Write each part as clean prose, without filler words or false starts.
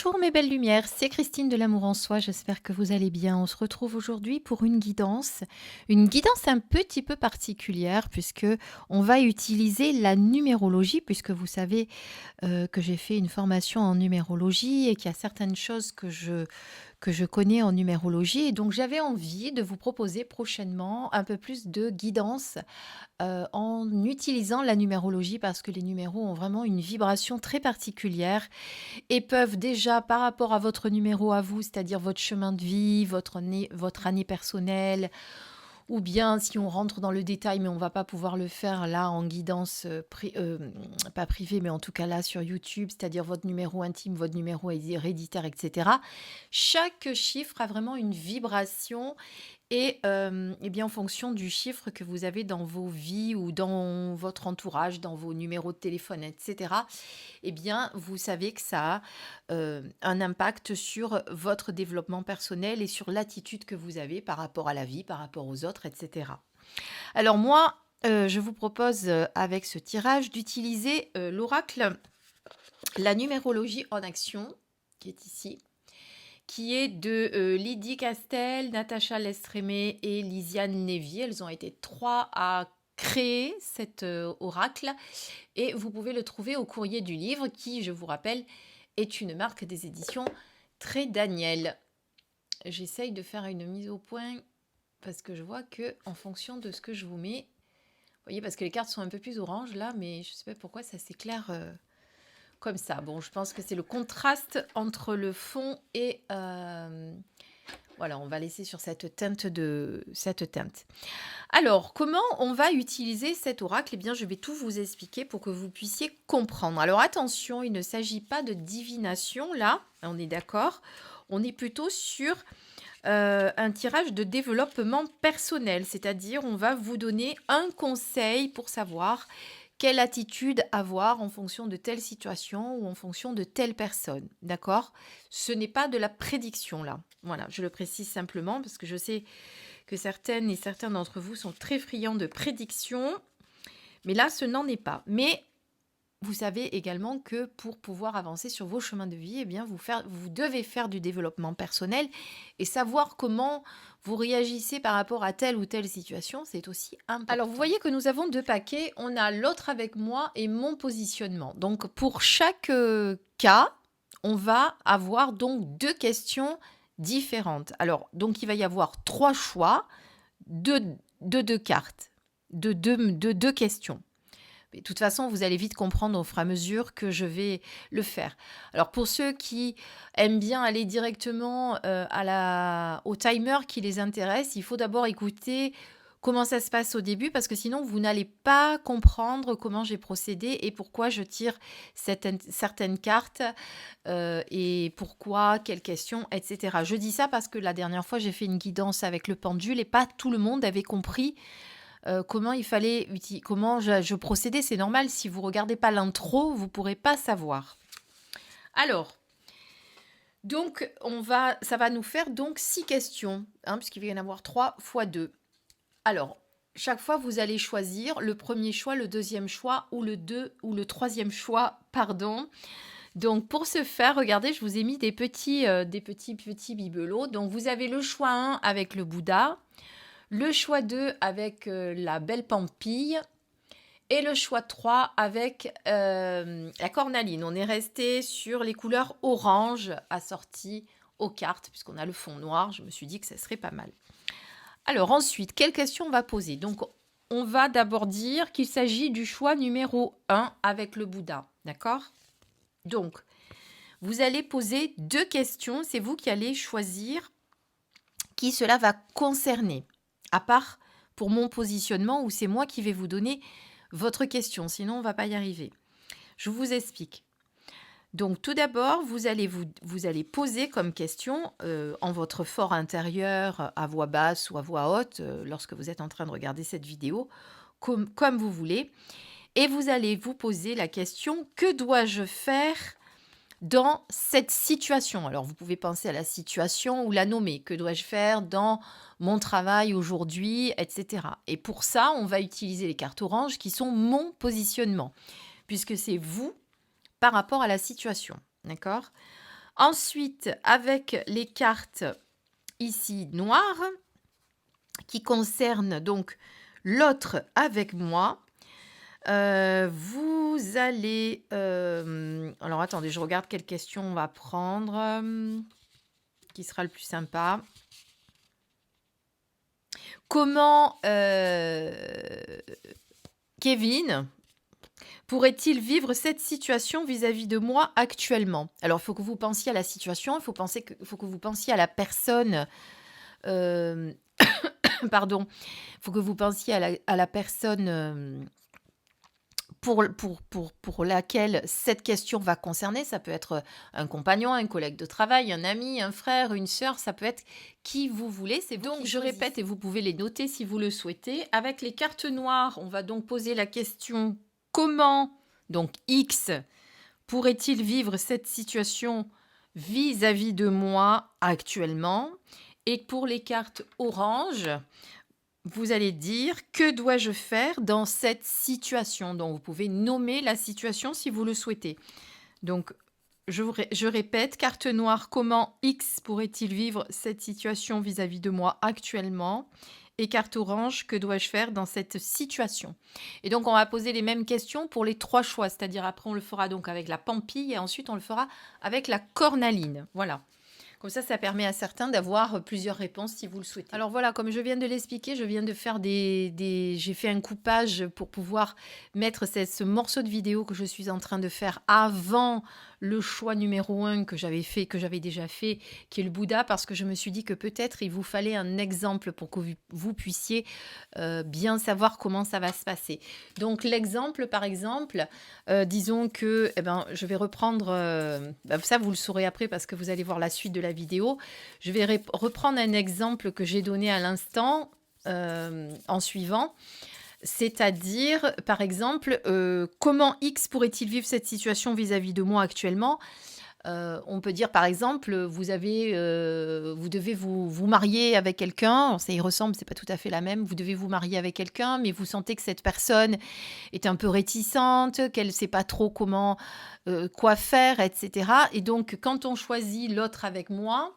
Bonjour mes belles lumières, c'est Christine de l'amour en soi, j'espère que vous allez bien. On se retrouve aujourd'hui pour une guidance un petit peu particulière puisque on va utiliser la numérologie puisque vous savez que j'ai fait une formation en numérologie et qu'il y a certaines choses que je connais en numérologie et donc j'avais envie de vous proposer prochainement un peu plus de guidance en utilisant la numérologie parce que les numéros ont vraiment une vibration très particulière et peuvent déjà, par rapport à votre numéro à vous, c'est-à-dire votre chemin de vie, votre année personnelle, ou bien si on rentre dans le détail, mais on va pas pouvoir le faire là en guidance, pas privée, mais en tout cas là sur YouTube, c'est-à-dire votre numéro intime, votre numéro héréditaire, etc. Chaque chiffre a vraiment une vibration et bien, en fonction du chiffre que vous avez dans vos vies ou dans votre entourage, dans vos numéros de téléphone, etc., eh bien, vous savez que ça a un impact sur votre développement personnel et sur l'attitude que vous avez par rapport à la vie, par rapport aux autres, etc. Alors moi, je vous propose avec ce tirage d'utiliser l'oracle, la numérologie en action, qui est ici, qui est de Lydie Castel, Natacha Lestremé et Lisiane Lévy. Elles ont été 3 à créer cet oracle et vous pouvez le trouver au courrier du livre qui, je vous rappelle, est une marque des éditions Très Daniel. J'essaye de faire une mise au point parce que je vois que en fonction de ce que je vous mets, vous voyez, parce que les cartes sont un peu plus orange là, mais je ne sais pas pourquoi ça s'éclaire comme ça. Bon, je pense que c'est le contraste entre le fond et voilà, on va laisser sur cette teinte. Alors, comment on va utiliser cet oracle? Eh bien, je vais tout vous expliquer pour que vous puissiez comprendre. Alors, attention, il ne s'agit pas de divination, là, on est d'accord. On est plutôt sur un tirage de développement personnel, c'est-à-dire on va vous donner un conseil pour savoir quelle attitude avoir en fonction de telle situation ou en fonction de telle personne, d'accord? Ce n'est pas de la prédiction là. Voilà, je le précise simplement parce que je sais que certaines et certains d'entre vous sont très friands de prédictions, mais là, ce n'en est pas. Mais vous savez également que pour pouvoir avancer sur vos chemins de vie, eh bien, vous devez faire du développement personnel et savoir comment vous réagissez par rapport à telle ou telle situation, c'est aussi important. Alors, vous voyez que nous avons 2 paquets. On a l'autre avec moi et mon positionnement. Donc, pour chaque cas, on va avoir donc 2 questions différentes. Alors, donc, il va y avoir 3 choix de 2 cartes, de 2 questions. Mais de toute façon, vous allez vite comprendre au fur et à mesure que je vais le faire. Alors, pour ceux qui aiment bien aller directement au timer qui les intéresse, il faut d'abord écouter comment ça se passe au début, parce que sinon, vous n'allez pas comprendre comment j'ai procédé et pourquoi je tire certaines cartes et pourquoi, quelles questions, etc. Je dis ça parce que la dernière fois, j'ai fait une guidance avec le pendule et pas tout le monde avait compris comment il fallait comment je procédais. C'est normal, si vous regardez pas l'intro, vous pourrez pas savoir. Alors, donc ça va nous faire donc 6 questions, hein, puisqu'il va y en avoir 3 fois 2. Alors, chaque fois, vous allez choisir le premier choix, le deuxième choix ou le troisième choix, pardon. Donc, pour ce faire, regardez, je vous ai mis des petits bibelots. Donc, vous avez le choix 1 avec le Bouddha, le choix 2 avec la belle pampille et le choix 3 avec la cornaline. On est resté sur les couleurs orange assorties aux cartes, puisqu'on a le fond noir. Je me suis dit que ça serait pas mal. Alors ensuite, quelle question on va poser? Donc, on va d'abord dire qu'il s'agit du choix numéro 1 avec le Bouddha. D'accord? Donc, vous allez poser 2 questions. C'est vous qui allez choisir qui cela va concerner. À part pour mon positionnement où c'est moi qui vais vous donner votre question, sinon on ne va pas y arriver. Je vous explique. Donc tout d'abord, vous allez poser comme question en votre fort intérieur, à voix basse ou à voix haute, lorsque vous êtes en train de regarder cette vidéo, comme vous voulez. Et vous allez vous poser la question, que dois-je faire dans cette situation? Alors, vous pouvez penser à la situation ou la nommer. Que dois-je faire dans mon travail aujourd'hui, etc. Et pour ça, on va utiliser les cartes oranges qui sont mon positionnement, puisque c'est vous par rapport à la situation. D'accord? Ensuite, avec les cartes ici noires, qui concernent donc l'autre avec moi, vous allez, alors attendez, je regarde quelle question on va prendre, qui sera le plus sympa. Comment, Kevin pourrait-il vivre cette situation vis-à-vis de moi actuellement? Alors, il faut que vous pensiez à la situation, faut que vous pensiez à la personne, hem, pardon, il faut que vous pensiez à la personne, pour laquelle cette question va concerner. Ça peut être un compagnon, un collègue de travail, un ami, un frère, une sœur, ça peut être qui vous voulez. C'est vous donc, qui je répète, et choisissez. Vous pouvez les noter si vous le souhaitez. Avec les cartes noires, on va donc poser la question comment, donc X, pourrait-il vivre cette situation vis-à-vis de moi actuellement? Et pour les cartes orange, vous allez dire: «Que dois-je faire dans cette situation?» Donc vous pouvez nommer la situation si vous le souhaitez. Donc je répète, carte noire, comment X pourrait-il vivre cette situation vis-à-vis de moi actuellement? Et carte orange, que dois-je faire dans cette situation? Et donc on va poser les mêmes questions pour les 3 choix, c'est-à-dire après on le fera donc avec la pampille et ensuite on le fera avec la cornaline. Voilà. Comme ça permet à certains d'avoir plusieurs réponses si vous le souhaitez. Alors voilà, comme je viens de l'expliquer, je viens de faire j'ai fait un coupage pour pouvoir mettre ce morceau de vidéo que je suis en train de faire avant le choix numéro 1 que j'avais déjà fait, qui est le Bouddha, parce que je me suis dit que peut-être il vous fallait un exemple pour que vous puissiez bien savoir comment ça va se passer. Donc l'exemple, par exemple, disons que, eh ben, je vais reprendre, ça vous le saurez après parce que vous allez voir la suite de la vidéo. Je vais reprendre un exemple que j'ai donné à l'instant en suivant. C'est-à-dire, par exemple, comment X pourrait-il vivre cette situation vis-à-vis de moi actuellement? On peut dire, par exemple, vous devez vous marier avec quelqu'un, ça y ressemble, c'est pas tout à fait la même. Vous devez vous marier avec quelqu'un, mais vous sentez que cette personne est un peu réticente, qu'elle sait pas trop comment, quoi faire, et cetera. Et donc quand on choisit l'autre avec moi,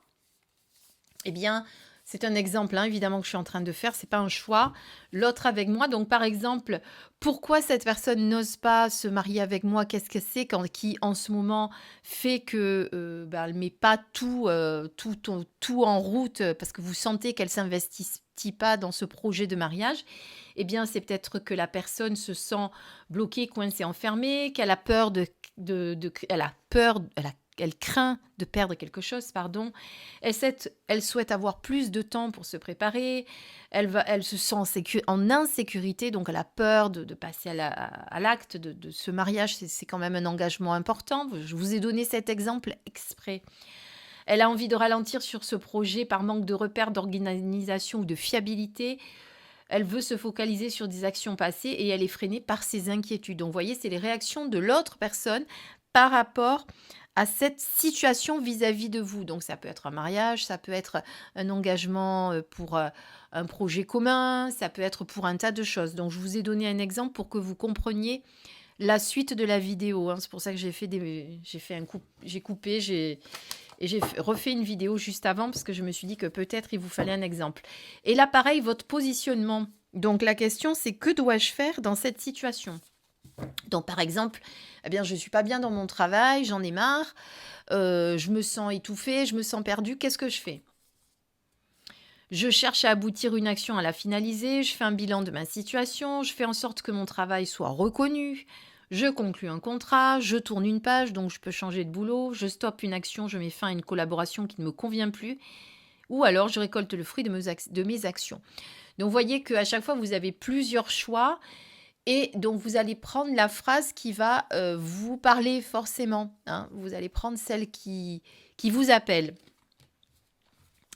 eh bien, c'est un exemple, hein, évidemment, que je suis en train de faire, c'est pas un choix. L'autre avec moi, donc par exemple, pourquoi cette personne n'ose pas se marier avec moi? Qu'est-ce que c'est qui, en ce moment, fait que elle met pas tout en route parce que vous sentez qu'elle s'investit pas dans ce projet de mariage? Eh bien, c'est peut-être que la personne se sent bloquée, coincée, enfermée, qu'elle a peur elle a peur, elle craint de perdre quelque chose, pardon. Elle souhaite avoir plus de temps pour se préparer. Elle se sent en insécurité, donc elle a peur de passer à l'acte de ce mariage. C'est quand même un engagement important. Je vous ai donné cet exemple exprès. Elle a envie de ralentir sur ce projet par manque de repères, d'organisation ou de fiabilité. Elle veut se focaliser sur des actions passées et elle est freinée par ses inquiétudes. Donc, vous voyez, c'est les réactions de l'autre personne par rapport à cette situation vis-à-vis de vous. Donc, ça peut être un mariage, ça peut être un engagement pour un projet commun, ça peut être pour un tas de choses. Donc, je vous ai donné un exemple pour que vous compreniez la suite de la vidéo, hein. C'est pour ça que j'ai coupé, j'ai refait une vidéo juste avant parce que je me suis dit que peut-être il vous fallait un exemple. Et là, pareil, votre positionnement. Donc la question, c'est que dois-je faire dans cette situation? Donc par exemple, eh bien, je ne suis pas bien dans mon travail, j'en ai marre, je me sens étouffée, je me sens perdue, qu'est-ce que je fais? Je cherche à aboutir une action, à la finaliser, je fais un bilan de ma situation, je fais en sorte que mon travail soit reconnu, je conclue un contrat, je tourne une page, donc je peux changer de boulot, je stoppe une action, je mets fin à une collaboration qui ne me convient plus, ou alors je récolte le fruit de mes actions. Donc vous voyez qu'à chaque fois, vous avez plusieurs choix, et donc vous allez prendre la phrase qui va vous parler forcément, hein. Vous allez prendre celle qui vous appelle.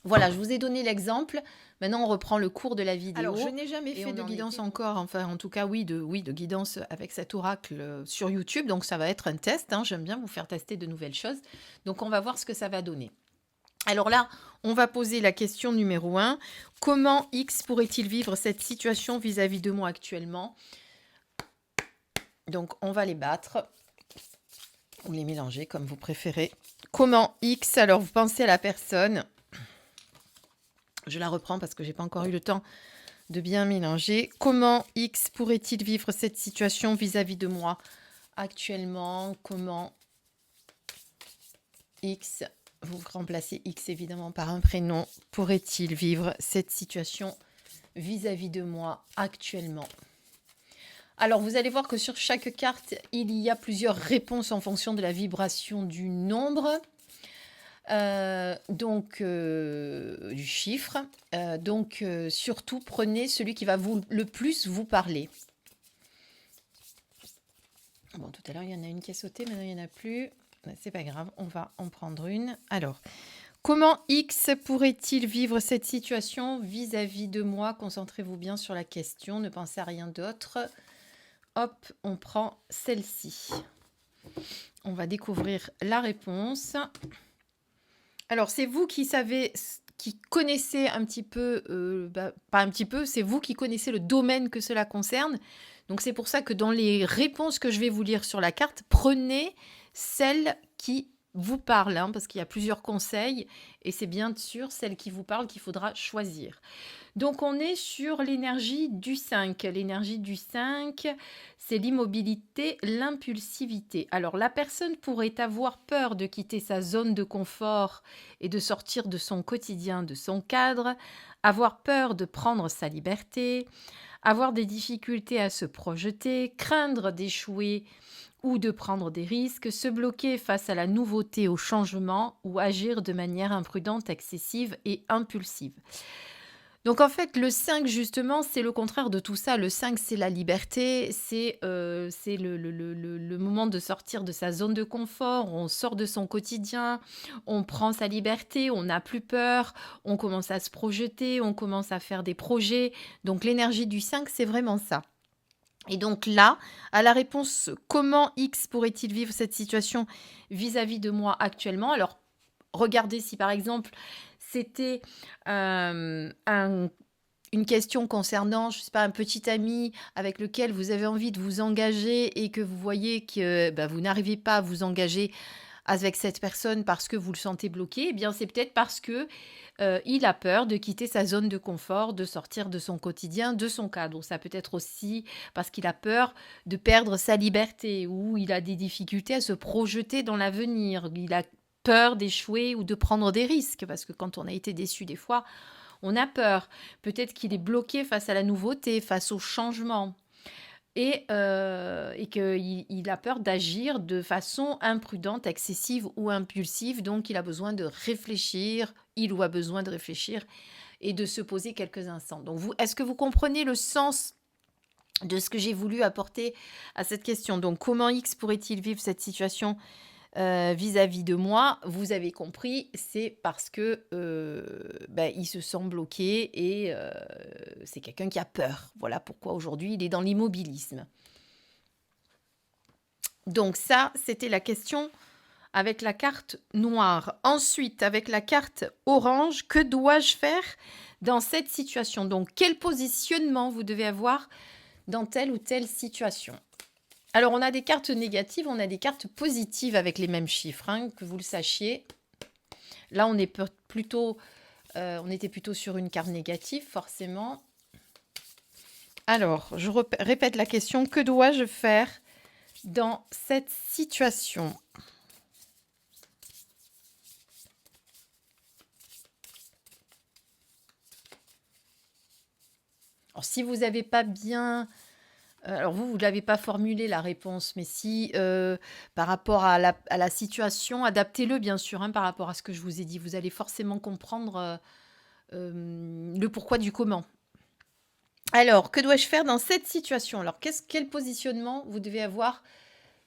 Voilà, je vous ai donné l'exemple. Maintenant, on reprend le cours de la vidéo. Alors, je n'ai jamais fait de guidance encore, enfin, en tout cas, oui, de guidance avec cet oracle sur YouTube. Donc, ça va être un test, hein. J'aime bien vous faire tester de nouvelles choses. Donc, on va voir ce que ça va donner. Alors là, on va poser la question numéro 1. Comment X pourrait-il vivre cette situation vis-à-vis de moi actuellement? Donc, on va les battre. ou les mélanger comme vous préférez. Comment X, alors vous pensez à la personne. Je la reprends parce que j'ai pas encore eu le temps de bien mélanger. Comment X pourrait-il vivre cette situation vis-à-vis de moi actuellement? Comment X, vous remplacez X évidemment par un prénom, pourrait-il vivre cette situation vis-à-vis de moi actuellement? Alors, vous allez voir que sur chaque carte, il y a plusieurs réponses en fonction de la vibration du nombre, du chiffre. Surtout, prenez celui qui va le plus vous parler. Bon, tout à l'heure, il y en a une qui a sauté, maintenant, il n'y en a plus. C'est pas grave, on va en prendre une. Alors, comment X pourrait-il vivre cette situation vis-à-vis de moi? Concentrez-vous bien sur la question, ne pensez à rien d'autre. Hop, on prend celle-ci. On va découvrir la réponse. Alors, c'est vous qui savez, qui connaissez un petit peu, pas un petit peu, c'est vous qui connaissez le domaine que cela concerne. Donc, c'est pour ça que dans les réponses que je vais vous lire sur la carte, prenez celle qui vous parle, hein, parce qu'il y a plusieurs conseils, et c'est bien sûr celle qui vous parle qu'il faudra choisir. Donc, on est sur l'énergie du 5. L'énergie du 5, c'est l'immobilité, l'impulsivité. Alors, la personne pourrait avoir peur de quitter sa zone de confort et de sortir de son quotidien, de son cadre, avoir peur de prendre sa liberté, avoir des difficultés à se projeter, craindre d'échouer ou de prendre des risques, se bloquer face à la nouveauté, au changement ou agir de manière imprudente, excessive et impulsive. Donc en fait, le 5, justement, c'est le contraire de tout ça. Le 5, c'est la liberté, c'est le moment de sortir de sa zone de confort, on sort de son quotidien, on prend sa liberté, on n'a plus peur, on commence à se projeter, on commence à faire des projets. Donc l'énergie du 5, c'est vraiment ça. Et donc là, à la réponse, comment X pourrait-il vivre cette situation vis-à-vis de moi actuellement? Alors, regardez si par exemple, c'était une question concernant, je sais pas, un petit ami avec lequel vous avez envie de vous engager et que vous voyez que vous n'arrivez pas à vous engager avec cette personne parce que vous le sentez bloqué, eh bien c'est peut-être parce que il a peur de quitter sa zone de confort, de sortir de son quotidien, de son cadre. Ça peut être aussi parce qu'il a peur de perdre sa liberté ou il a des difficultés à se projeter dans l'avenir. Il a peur d'échouer ou de prendre des risques parce que quand on a été déçu des fois, on a peur. Peut-être qu'il est bloqué face à la nouveauté, face au changement. Et qu'il a peur d'agir de façon imprudente, excessive ou impulsive. Donc, il a besoin de réfléchir, il ou a besoin de réfléchir et de se poser quelques instants. Donc, est-ce que vous comprenez le sens de ce que j'ai voulu apporter à cette question? Donc, comment X pourrait-il vivre cette situation vis-à-vis de moi? Vous avez compris, c'est parce que il se sent bloqué et c'est quelqu'un qui a peur. Voilà pourquoi aujourd'hui il est dans l'immobilisme. Donc ça, c'était la question avec la carte noire. Ensuite, avec la carte orange, que dois-je faire dans cette situation? Donc, quel positionnement vous devez avoir dans telle ou telle situation? Alors, on a des cartes négatives, on a des cartes positives avec les mêmes chiffres, hein, que vous le sachiez. Là, on était plutôt sur une carte négative, forcément. Alors, je répète la question. Que dois-je faire dans cette situation? Alors, si vous n'avez pas bien... Alors vous ne l'avez pas formulé la réponse, mais si par rapport à la situation, adaptez-le bien sûr, hein, par rapport à ce que je vous ai dit. Vous allez forcément comprendre le pourquoi du comment. Alors, que dois-je faire dans cette situation? Alors, quel positionnement vous devez avoir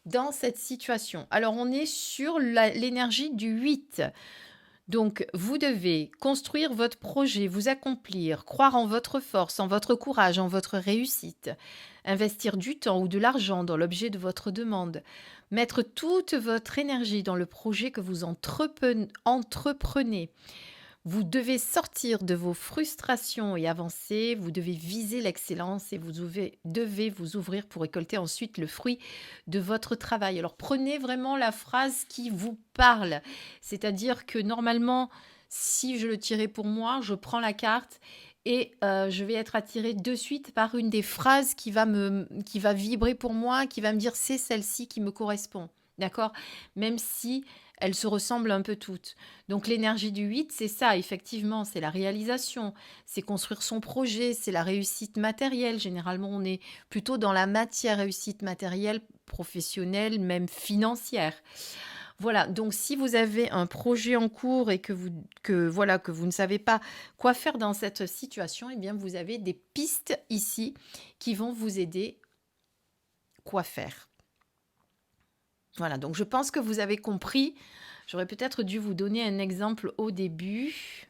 dans cette situation? Alors, on est sur l'énergie du 8. Donc, vous devez construire votre projet, vous accomplir, croire en votre force, en votre courage, en votre réussite, investir du temps ou de l'argent dans l'objet de votre demande, mettre toute votre énergie dans le projet que vous entreprenez. Vous devez sortir de vos frustrations et avancer. Vous devez viser l'excellence et devez vous ouvrir pour récolter ensuite le fruit de votre travail. Alors prenez vraiment la phrase qui vous parle. C'est-à-dire que normalement, si je le tirais pour moi, je prends la carte et je vais être attirée de suite par une des phrases qui va vibrer pour moi, qui va me dire c'est celle-ci qui me correspond. D'accord? Même si elles se ressemblent un peu toutes. Donc l'énergie du 8, c'est ça, effectivement, c'est la réalisation, c'est construire son projet, c'est la réussite matérielle. Généralement, on est plutôt dans la matière réussite matérielle, professionnelle, même financière. Voilà, donc si vous avez un projet en cours et voilà, que vous ne savez pas quoi faire dans cette situation, eh bien vous avez des pistes ici qui vont vous aider quoi faire. Voilà, donc je pense que vous avez compris. J'aurais peut-être dû vous donner un exemple au début.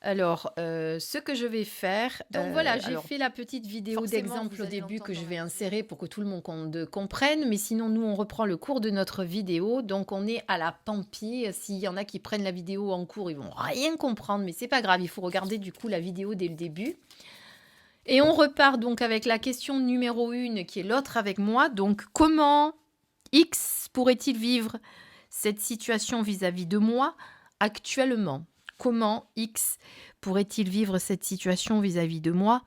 Alors, ce que je vais faire, donc voilà, j'ai fait la petite vidéo d'exemple au début que je vais insérer pour que tout le monde comprenne. Mais sinon, nous, on reprend le cours de notre vidéo. Donc, on est à la Pampille. S'il y en a qui prennent la vidéo en cours, ils vont rien comprendre, mais c'est pas grave. Il faut regarder du coup la vidéo dès le début. Et on repart donc avec la question numéro 1, qui est l'autre avec moi. Donc, comment X pourrait-il vivre cette situation vis-à-vis de moi actuellement? Comment X pourrait-il vivre cette situation vis-à-vis de moi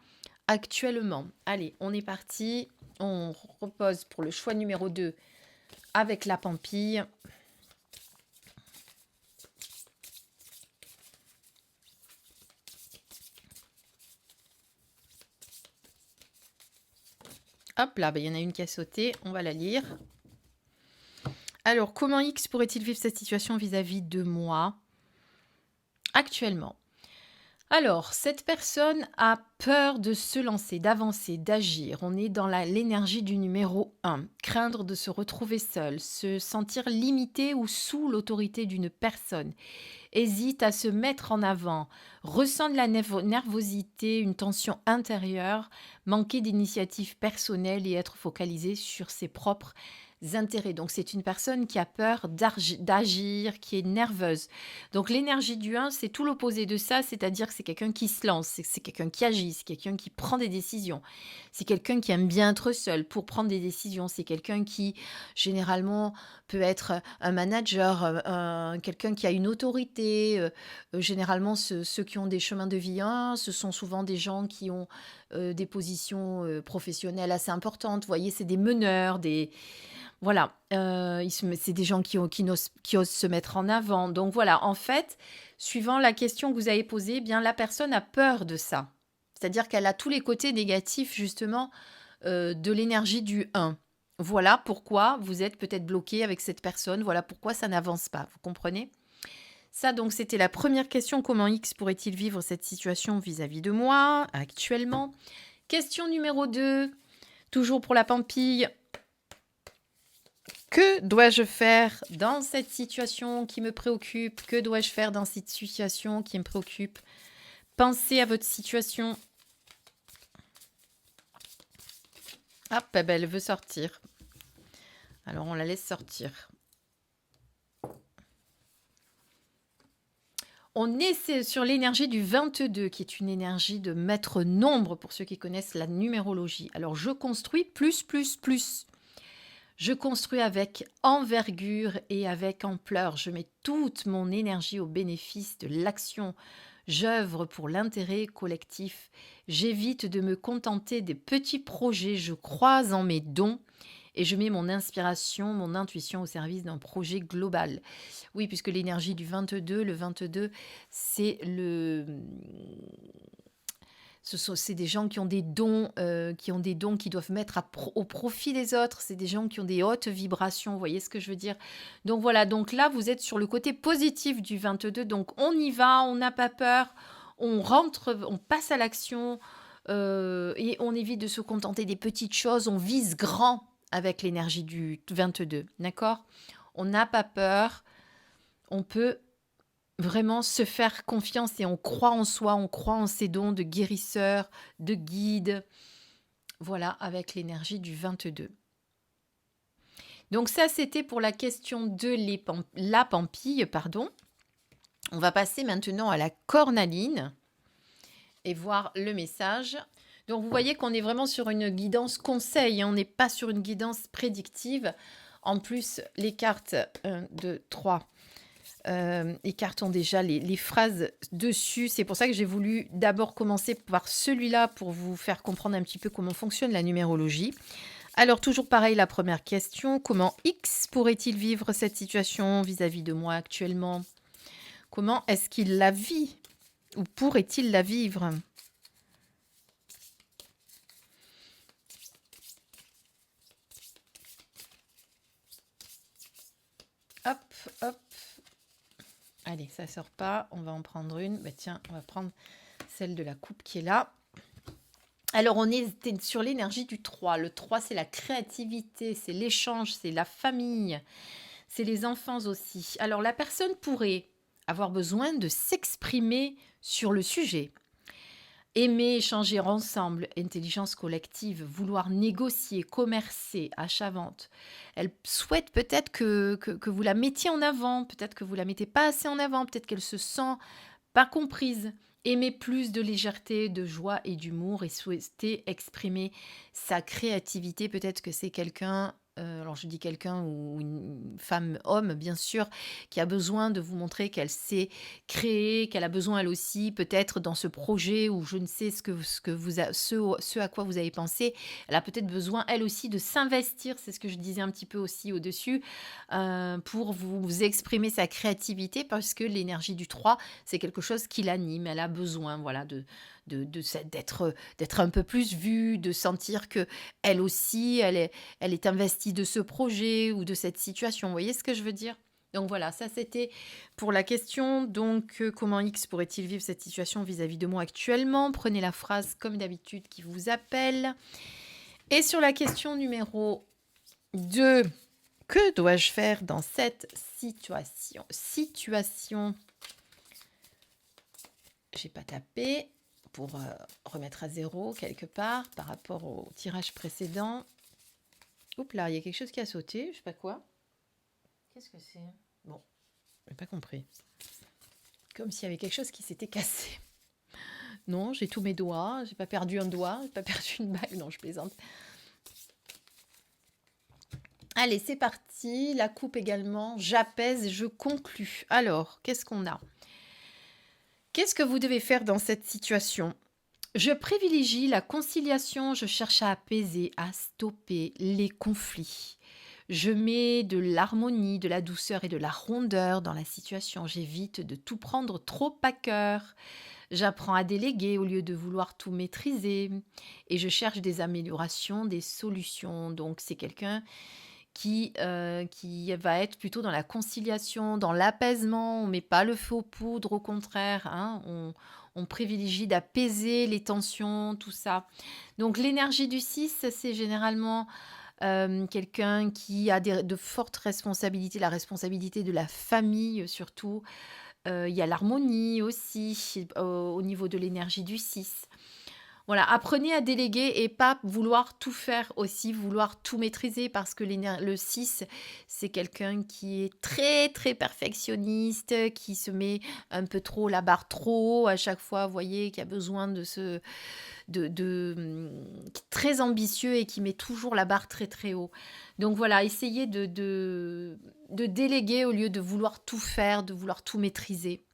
actuellement? Allez, on est parti. On repose pour le choix numéro 2 avec la Pampille. Hop là, il y en a une qui a sauté. On va la lire. Alors, comment X pourrait-il vivre cette situation vis-à-vis de moi actuellement? Alors, cette personne a peur de se lancer, d'avancer, d'agir. On est dans l'énergie du numéro 1. Craindre de se retrouver seul, se sentir limité ou sous l'autorité d'une personne. Hésite à se mettre en avant, ressent de la nervosité, une tension intérieure, manquer d'initiative personnelle et être focalisé sur ses propres intérêts. Donc c'est une personne qui a peur d'agir, qui est nerveuse. Donc l'énergie du 1, c'est tout l'opposé de ça, c'est-à-dire que c'est quelqu'un qui se lance, c'est quelqu'un qui agit, c'est quelqu'un qui prend des décisions. C'est quelqu'un qui aime bien être seul pour prendre des décisions. C'est quelqu'un qui, généralement, peut être un manager, quelqu'un qui a une autorité. Généralement, ceux qui ont des chemins de vie 1, ce sont souvent des gens qui ont des positions professionnelles assez importantes. Vous voyez, c'est des meneurs, voilà, c'est des gens qui osent se mettre en avant. Donc voilà, en fait, suivant la question que vous avez posée, eh bien la personne a peur de ça. C'est-à-dire qu'elle a tous les côtés négatifs, justement, de l'énergie du 1. Voilà pourquoi vous êtes peut-être bloqué avec cette personne. Voilà pourquoi ça n'avance pas. Vous comprenez? Ça, donc, c'était la première question. Comment X pourrait-il vivre cette situation vis-à-vis de moi actuellement? Question numéro 2, toujours pour la Pampille. Que dois-je faire dans cette situation qui me préoccupe? Que dois-je faire dans cette situation qui me préoccupe? Pensez à votre situation. Hop, elle veut sortir. Alors, on la laisse sortir. On est sur l'énergie du 22, qui est une énergie de maître nombre, pour ceux qui connaissent la numérologie. Alors, je construis plus, plus, plus. Je construis avec envergure et avec ampleur. Je mets toute mon énergie au bénéfice de l'action. J'œuvre pour l'intérêt collectif. J'évite de me contenter des petits projets. Je crois en mes dons et je mets mon inspiration, mon intuition au service d'un projet global. Oui, puisque l'énergie du 22, le 22, c'est c'est des gens qui ont des dons, qui doivent mettre au profit des autres. C'est des gens qui ont des hautes vibrations. Vous voyez ce que je veux dire? Donc voilà, donc là, vous êtes sur le côté positif du 22. Donc on y va, on n'a pas peur, on rentre, on passe à l'action et on évite de se contenter des petites choses. On vise grand avec l'énergie du 22. D'accord? On n'a pas peur. On peut vraiment se faire confiance et on croit en soi, on croit en ses dons de guérisseur, de guide. Voilà, avec l'énergie du 22. Donc ça, c'était pour la question de la Pampille, pardon. On va passer maintenant à la cornaline et voir le message. Donc, vous voyez qu'on est vraiment sur une guidance conseil, hein, on n'est pas sur une guidance prédictive. En plus, les cartes 1, 2, 3 écartons déjà les phrases dessus. C'est pour ça que j'ai voulu d'abord commencer par celui-là pour vous faire comprendre un petit peu comment fonctionne la numérologie. Alors, toujours pareil, la première question. Comment X pourrait-il vivre cette situation vis-à-vis de moi actuellement? Comment est-ce qu'il la vit? Ou pourrait-il la vivre? Hop, hop. Allez, ça sort pas. On va en prendre une. Bah, tiens, on va prendre celle de la coupe qui est là. Alors, on est sur l'énergie du 3. Le 3, c'est la créativité, c'est l'échange, c'est la famille, c'est les enfants aussi. Alors, la personne pourrait avoir besoin de s'exprimer sur le sujet. Aimer échanger ensemble, intelligence collective, vouloir négocier, commercer, achat-vente. Elle souhaite peut-être que vous la mettiez en avant, peut-être que vous la mettez pas assez en avant, peut-être qu'elle se sent pas comprise. Aimer plus de légèreté, de joie et d'humour et souhaiter exprimer sa créativité. Peut-être que c'est quelqu'un, alors je dis quelqu'un ou une femme, homme, bien sûr, qui a besoin de vous montrer qu'elle sait créer, qu'elle a besoin elle aussi, peut-être dans ce projet ou je ne sais ce à quoi vous avez pensé, elle a peut-être besoin elle aussi de s'investir, c'est ce que je disais un petit peu aussi au-dessus, pour vous exprimer sa créativité parce que l'énergie du 3, c'est quelque chose qui l'anime, elle a besoin voilà, d'être un peu plus vue, de sentir que elle aussi, elle est investie de ce projet ou de cette situation. Vous voyez ce que je veux dire? Donc voilà, ça c'était pour la question. Donc, comment X pourrait-il vivre cette situation vis-à-vis de moi actuellement? Prenez la phrase comme d'habitude qui vous appelle. Et sur la question numéro 2, que dois-je faire dans cette situation, j'ai pas tapé pour remettre à zéro quelque part par rapport au tirage précédent. Oups là, il y a quelque chose qui a sauté, je sais pas quoi. Qu'est-ce que c'est? Bon, j'ai pas compris. Comme s'il y avait quelque chose qui s'était cassé. Non, j'ai tous mes doigts, j'ai pas perdu un doigt, j'ai pas perdu une bague, non, je plaisante. Allez, c'est parti. La coupe également. J'apaise, je conclus. Alors, qu'est-ce qu'on a? Qu'est-ce que vous devez faire dans cette situation? Je privilégie la conciliation, je cherche à apaiser, à stopper les conflits. Je mets de l'harmonie, de la douceur et de la rondeur dans la situation. J'évite de tout prendre trop à cœur. J'apprends à déléguer au lieu de vouloir tout maîtriser. Et je cherche des améliorations, des solutions. Donc c'est quelqu'un qui va être plutôt dans la conciliation, dans l'apaisement. On ne met pas le feu aux poudres, au contraire. Hein, on privilégie d'apaiser les tensions, tout ça. Donc l'énergie du 6, c'est généralement quelqu'un qui a de fortes responsabilités, la responsabilité de la famille surtout. Il y a l'harmonie aussi au niveau de l'énergie du 6. Voilà, apprenez à déléguer et pas vouloir tout faire aussi, vouloir tout maîtriser parce que le 6, c'est quelqu'un qui est très très perfectionniste, qui se met un peu trop la barre trop haut à chaque fois, vous voyez, qui a besoin très ambitieux et qui met toujours la barre très très haut. Donc voilà, essayez de déléguer au lieu de vouloir tout faire, de vouloir tout maîtriser.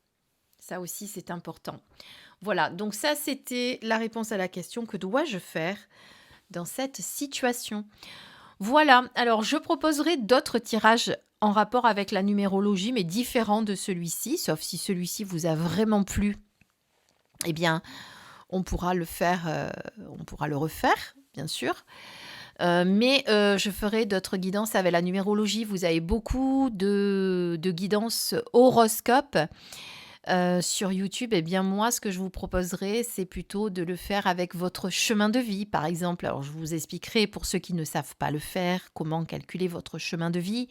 Ça aussi, c'est important. Voilà, donc ça, c'était la réponse à la question: que dois-je faire dans cette situation? Voilà, alors je proposerai d'autres tirages en rapport avec la numérologie, mais différents de celui-ci, sauf si celui-ci vous a vraiment plu. Eh bien, on pourra le refaire, bien sûr. Mais je ferai d'autres guidances avec la numérologie. Vous avez beaucoup de guidances horoscopes sur YouTube. Eh bien moi, ce que je vous proposerai, c'est plutôt de le faire avec votre chemin de vie, par exemple. Alors je vous expliquerai, pour ceux qui ne savent pas le faire, comment calculer votre chemin de vie.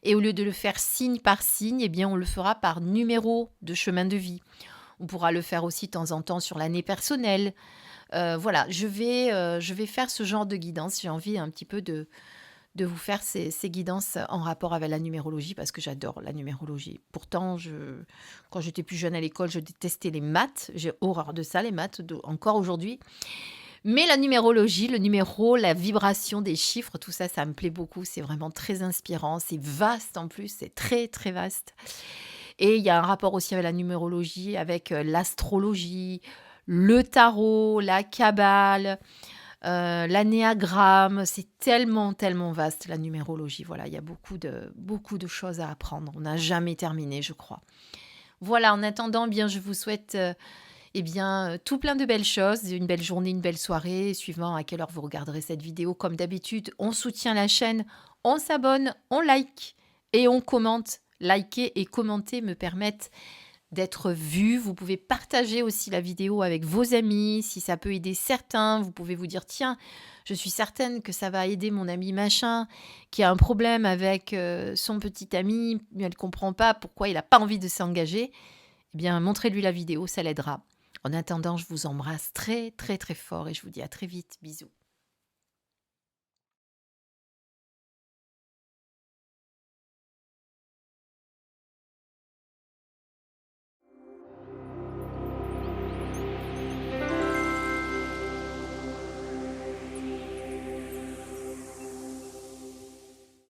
Et au lieu de le faire signe par signe, eh bien on le fera par numéro de chemin de vie. On pourra le faire aussi de temps en temps sur l'année personnelle. Voilà, je vais faire ce genre de guidance. J'ai envie un petit peu de de vous faire ces guidances en rapport avec la numérologie parce que j'adore la numérologie. Pourtant, quand j'étais plus jeune à l'école, je détestais les maths. J'ai horreur de ça, les maths, encore aujourd'hui. Mais la numérologie, le numéro, la vibration des chiffres, tout ça, ça me plaît beaucoup. C'est vraiment très inspirant. C'est vaste en plus, c'est très, très vaste. Et il y a un rapport aussi avec la numérologie, avec l'astrologie, le tarot, la kabbale, l'anéagramme. C'est tellement, tellement vaste la numérologie. Voilà, il y a beaucoup de choses à apprendre. On n'a jamais terminé, je crois. Voilà, en attendant, bien, je vous souhaite tout plein de belles choses, une belle journée, une belle soirée, suivant à quelle heure vous regarderez cette vidéo. Comme d'habitude, on soutient la chaîne, on s'abonne, on like et on commente. Liker et commenter me permettent d'être vu. Vous pouvez partager aussi la vidéo avec vos amis si ça peut aider certains. Vous pouvez vous dire tiens, je suis certaine que ça va aider mon ami machin qui a un problème avec son petit ami, mais elle ne comprend pas pourquoi il n'a pas envie de s'engager. Eh bien, montrez-lui la vidéo, ça l'aidera. En attendant, je vous embrasse très très très fort et je vous dis à très vite. Bisous.